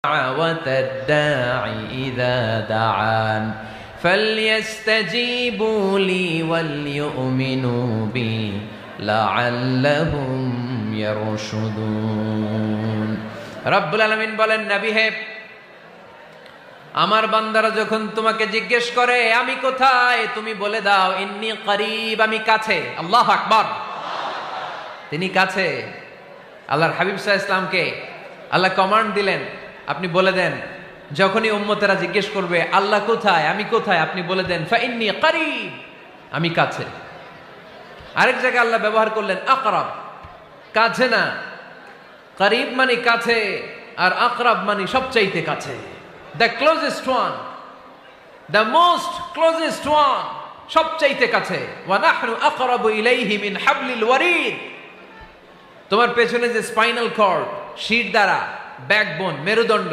دعوة الداعي إذا دعان فليستجيبوا لي وليؤمنوا بي لعلهم يرشدون রব্বুল আলামিন বলেন, নবী হে, আমার বান্দারা যখন তোমাকে জিজ্ঞেস করে আমি কোথায়, তুমি বলে দাও ইন্নী করিব, আমি কাছে। আল্লাহু আকবার। তিনি কাছে। আল্লাহর হাবিব সাল্লাল্লাহু আলাইহি ওয়াসাল্লামকে আল্লাহ কমান্ড দিলেন, আপনি বলে দেন যখনই উম্মতেরা জিজ্ঞেস করবে আল্লাহ কোথায়, আমি কোথায়, আপনি বলে দেন ফাইন্নী করিব, আমি কাছে। আরেক জায়গায় আল্লাহ ব্যবহার করলেন আকরাব, কাছে না। করিব মানে কাছে, আর আকরাব মানে সবচাইতে কাছে। The closest one, the most closest one, সবচাইতে কাছে। ওয়া নাহনু আকরাবু ইলাইহি মিন হাবলিল ওয়ারিদ। তোমার পেছনে যে স্পাইনাল কর্ড, শির দ্বারা, ব্যাকবোন, মেরুদণ্ড